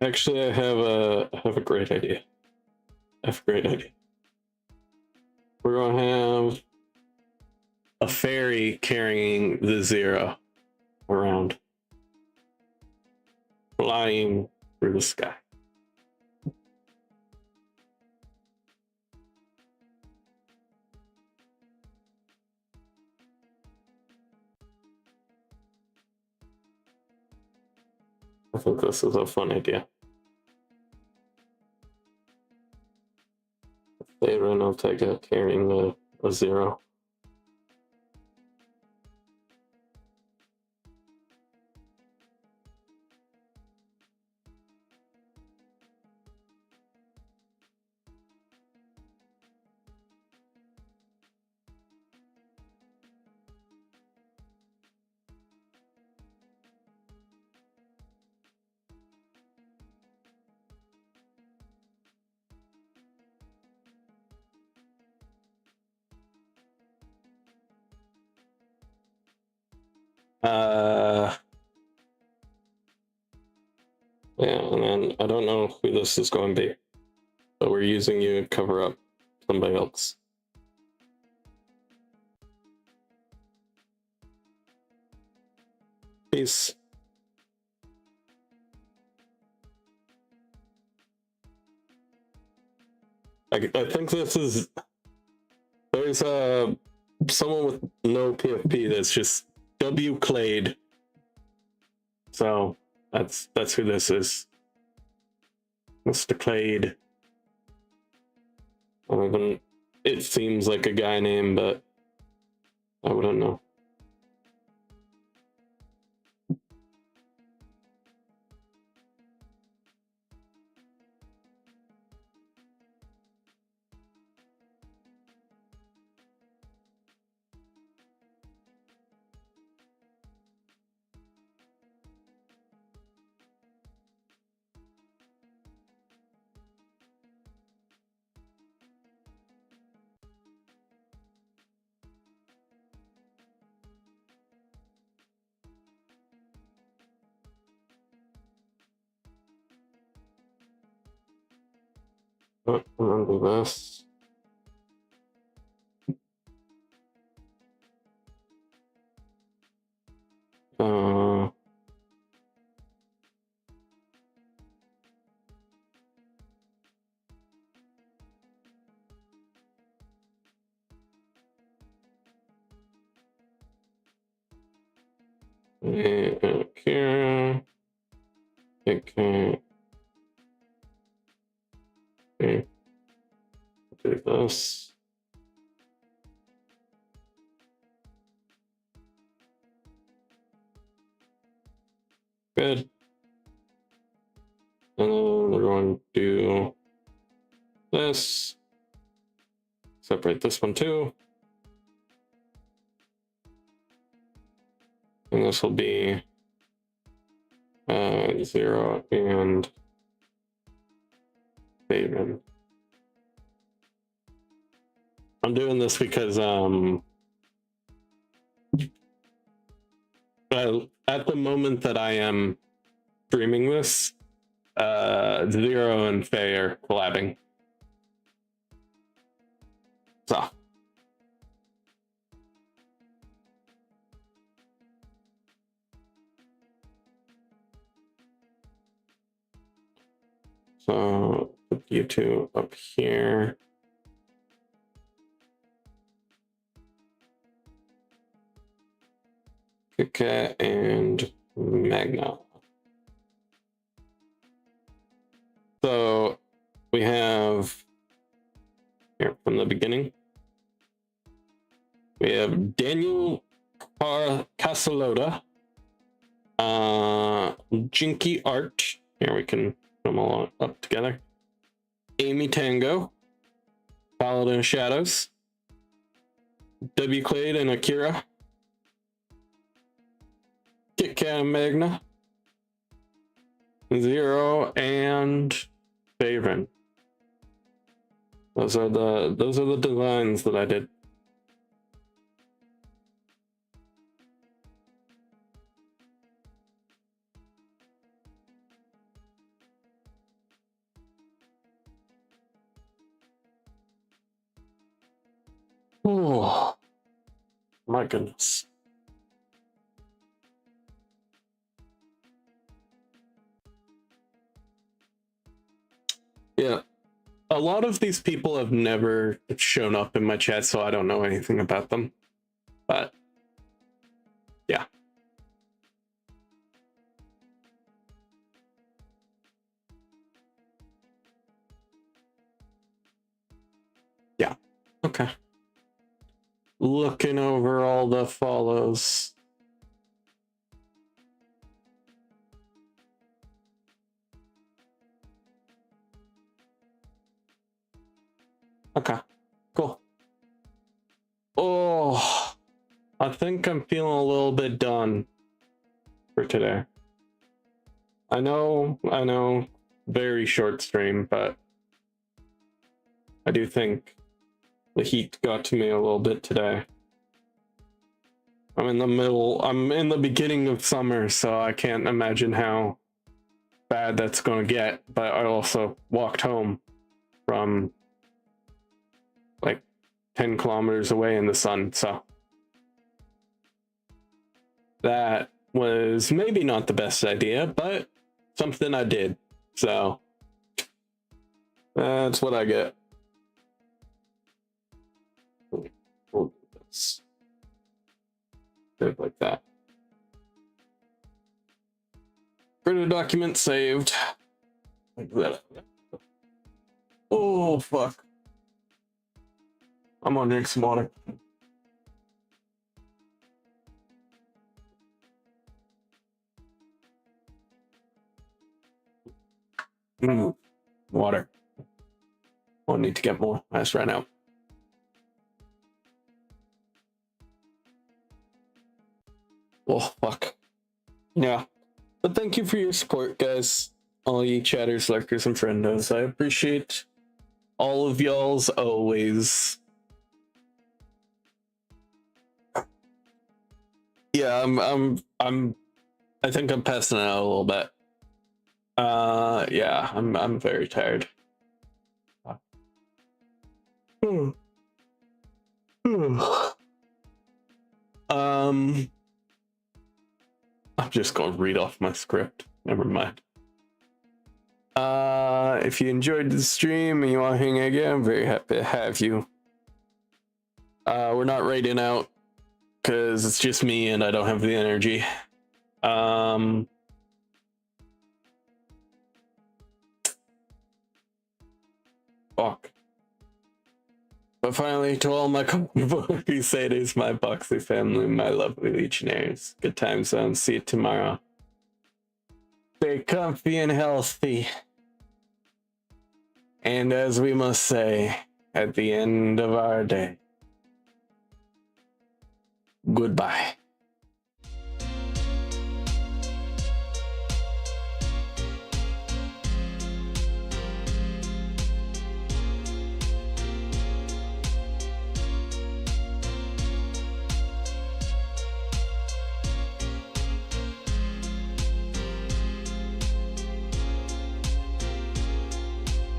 Actually, I have a great idea. I have a great idea. we're gonna have a fairy carrying the zero around, flying through the sky. I think this is a fun idea. They run Ortega carrying a zero. Yeah, and then I don't know who this is going to be, but we're using you to cover up somebody else. Peace. I think this is, there's someone with no PFP that's just W Clade. So that's who this is. Mr. Clade. It seems like a guy name, but I wouldn't know. Remember this. Here. Okay. Okay. Do this. Good. And then we're going to do this. Separate this one too. And this will be 0 and Faven. I'm doing this because at the moment that I am streaming this, Zero and Faye are collabing. So put you two up here. Kika and Magna. So we have here from the beginning. We have Daniel Casalota, Jinky Art. Here we can put them all up together. Amy Tango, Paladin Shadows, W Clade and Akira, Kit Kat and Magna, Zero and Faven. Those are the designs that I did. my goodness. Yeah. A lot of these people have never shown up in my chat, so I don't know anything about them. But yeah. Yeah. Okay. Looking over all the follows. Okay, cool. Oh, I think I'm feeling a little bit done for today. I know, very short stream, but I do think the heat got to me a little bit today. I'm in the beginning of summer, so I can't imagine how bad that's gonna get, but I also walked home from like 10 kilometers away in the sun, so that was maybe not the best idea, but something I did, so that's what I get. We'll do this. Like that. Printer document saved. Like that. Oh fuck. I'm gonna drink some water. Water. I'll need to get more. I just ran out. Oh fuck. Yeah. But thank you for your support, guys. All you chatters, lurkers, and friendos. I appreciate all of y'all's always. Yeah, I think I'm passing out a little bit. Yeah, I'm very tired. I'm just gonna read off my script. Never mind. If you enjoyed the stream and you want to hang again, I'm very happy to have you. We're not raiding out because it's just me and I don't have the energy. Fuck. But finally, to all my crusaders, my boxy family, my lovely legionnaires, good time zone. See you tomorrow. Stay comfy and healthy. And as we must say at the end of our day, goodbye.